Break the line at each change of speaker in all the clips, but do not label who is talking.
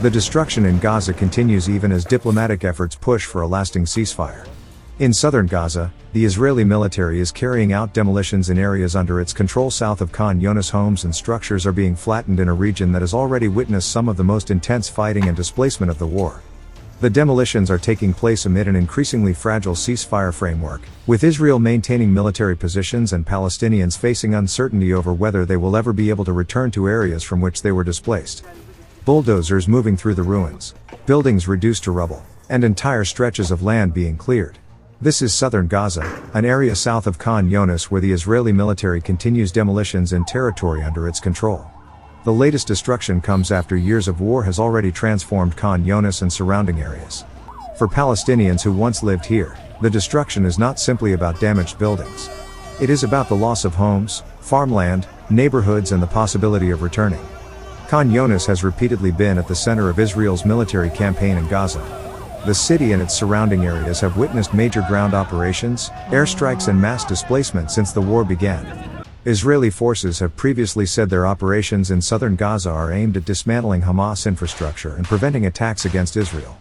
The destruction in Gaza continues even as diplomatic efforts push for a lasting ceasefire. In southern Gaza, the Israeli military is carrying out demolitions in areas under its control south of Khan Younis. Homes and structures are being flattened in a region that has already witnessed some of the most intense fighting and displacement of the war. The demolitions are taking place amid an increasingly fragile ceasefire framework, with Israel maintaining military positions and Palestinians facing uncertainty over whether they will ever be able to return to areas from which they were displaced. Bulldozers moving through the ruins, buildings reduced to rubble, and entire stretches of land being cleared. This is southern Gaza, an area south of Khan Younis where the Israeli military continues demolitions in territory under its control. The latest destruction comes after years of war has already transformed Khan Younis and surrounding areas. For Palestinians who once lived here, the destruction is not simply about damaged buildings. It is about the loss of homes, farmland, neighborhoods and the possibility of returning. Khan Younis has repeatedly been at the center of Israel's military campaign in Gaza. The city and its surrounding areas have witnessed major ground operations, airstrikes and mass displacement since the war began. Israeli forces have previously said their operations in southern Gaza are aimed at dismantling Hamas infrastructure and preventing attacks against Israel.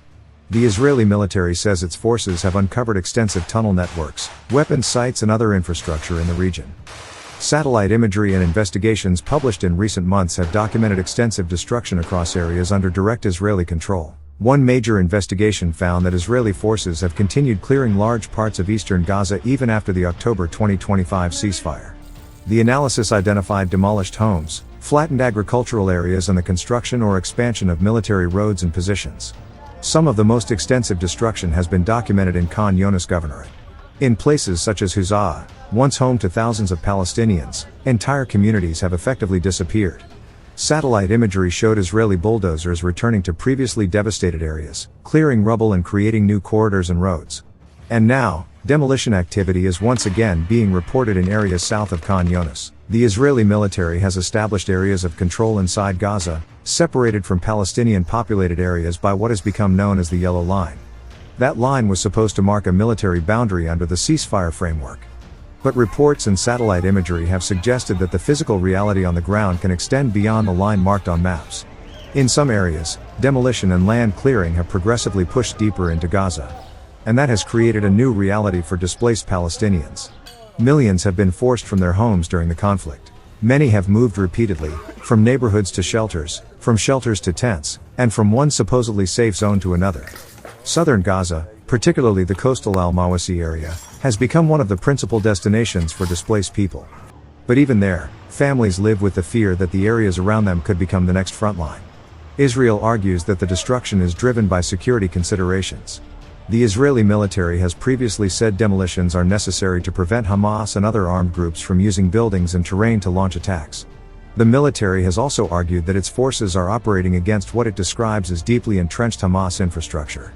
The Israeli military says its forces have uncovered extensive tunnel networks, weapons sites and other infrastructure in the region. Satellite imagery and investigations published in recent months have documented extensive destruction across areas under direct Israeli control. One major investigation found that Israeli forces have continued clearing large parts of eastern Gaza even after the October 2025 ceasefire. The analysis identified demolished homes, flattened agricultural areas and the construction or expansion of military roads and positions. Some of the most extensive destruction has been documented in Khan Younis Governorate. In places such as Huzaa, once home to thousands of Palestinians, entire communities have effectively disappeared. Satellite imagery showed Israeli bulldozers returning to previously devastated areas, clearing rubble and creating new corridors and roads. And now, demolition activity is once again being reported in areas south of Khan Younis. The Israeli military has established areas of control inside Gaza, separated from Palestinian populated areas by what has become known as the Yellow Line. That line was supposed to mark a military boundary under the ceasefire framework. But reports and satellite imagery have suggested that the physical reality on the ground can extend beyond the line marked on maps. In some areas, demolition and land clearing have progressively pushed deeper into Gaza. And that has created a new reality for displaced Palestinians. Millions have been forced from their homes during the conflict. Many have moved repeatedly, from neighborhoods to shelters, from shelters to tents, and from one supposedly safe zone to another. Southern Gaza, particularly the coastal Al-Mawasi area, has become one of the principal destinations for displaced people. But even there, families live with the fear that the areas around them could become the next front line. Israel argues that the destruction is driven by security considerations. The Israeli military has previously said demolitions are necessary to prevent Hamas and other armed groups from using buildings and terrain to launch attacks. The military has also argued that its forces are operating against what it describes as deeply entrenched Hamas infrastructure.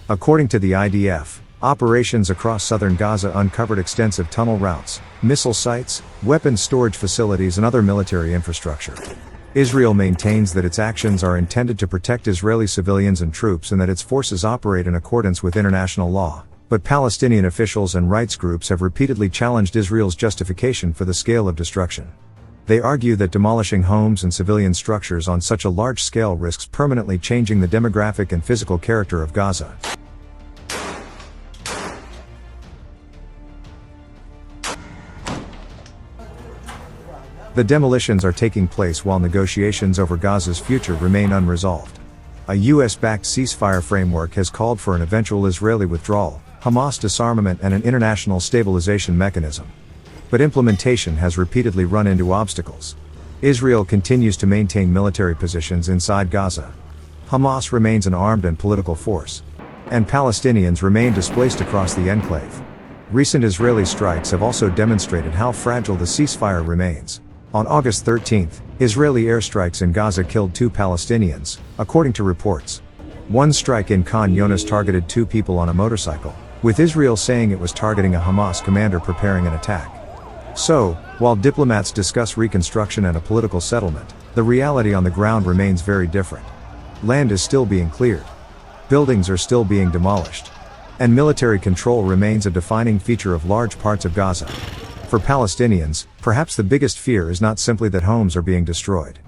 According to the IDF, operations across southern Gaza uncovered extensive tunnel routes, missile sites, weapons storage facilities and other military infrastructure. Israel maintains that its actions are intended to protect Israeli civilians and troops and that its forces operate in accordance with international law. But Palestinian officials and rights groups have repeatedly challenged Israel's justification for the scale of destruction. They argue that demolishing homes and civilian structures on such a large scale risks permanently changing the demographic and physical character of Gaza. The demolitions are taking place while negotiations over Gaza's future remain unresolved. A US-backed ceasefire framework has called for an eventual Israeli withdrawal, Hamas disarmament and an international stabilization mechanism. But implementation has repeatedly run into obstacles. Israel continues to maintain military positions inside Gaza. Hamas remains an armed and political force. And Palestinians remain displaced across the enclave. Recent Israeli strikes have also demonstrated how fragile the ceasefire remains. On August 13, Israeli airstrikes in Gaza killed 2 Palestinians, according to reports. One strike in Khan Younis targeted 2 people on a motorcycle, with Israel saying it was targeting a Hamas commander preparing an attack. So, while diplomats discuss reconstruction and a political settlement, the reality on the ground remains very different. Land is still being cleared. Buildings are still being demolished. and military control remains a defining feature of large parts of Gaza. For Palestinians, perhaps the biggest fear is not simply that homes are being destroyed.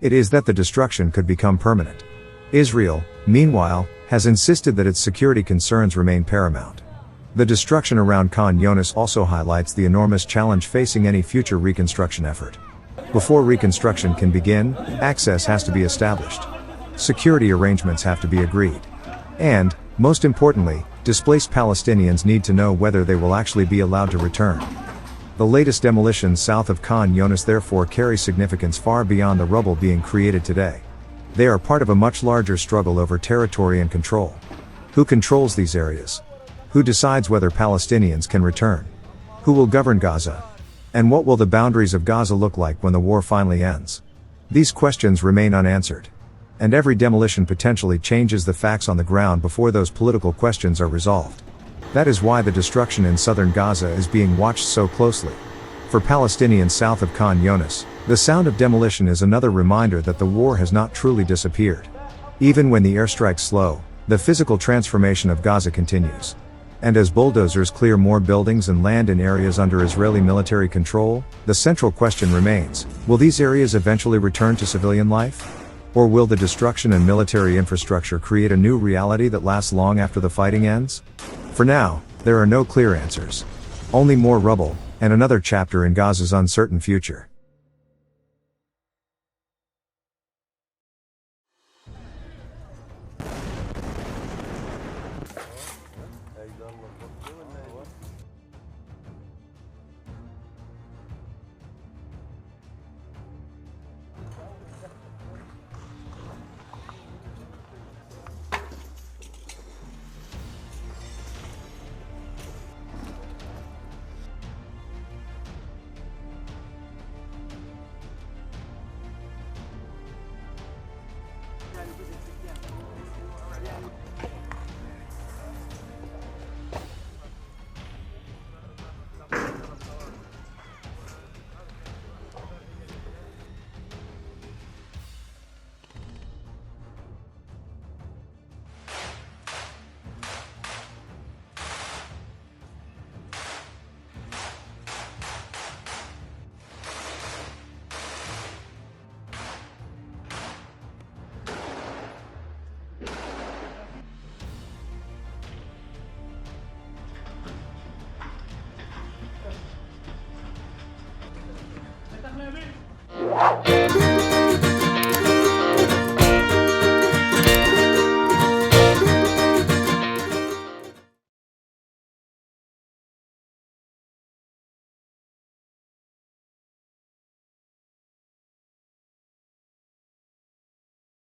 It is that the destruction could become permanent. Israel, meanwhile, has insisted that its security concerns remain paramount. The destruction around Khan Younis also highlights the enormous challenge facing any future reconstruction effort. Before reconstruction can begin, access has to be established. Security arrangements have to be agreed. And, most importantly, displaced Palestinians need to know whether they will actually be allowed to return. The latest demolitions south of Khan Younis therefore carry significance far beyond the rubble being created today. They are part of a much larger struggle over territory and control. Who controls these areas? Who decides whether Palestinians can return? Who will govern Gaza? And what will the boundaries of Gaza look like when the war finally ends? These questions remain unanswered. And every demolition potentially changes the facts on the ground before those political questions are resolved. That is why the destruction in southern Gaza is being watched so closely. For Palestinians south of Khan Younis, the sound of demolition is another reminder that the war has not truly disappeared. Even when the airstrikes slow, the physical transformation of Gaza continues. And as bulldozers clear more buildings and land in areas under Israeli military control, the central question remains, will these areas eventually return to civilian life? Or will the destruction and military infrastructure create a new reality that lasts long after the fighting ends? For now, there are no clear answers. Only more rubble, and another chapter in Gaza's uncertain future.
Thank you.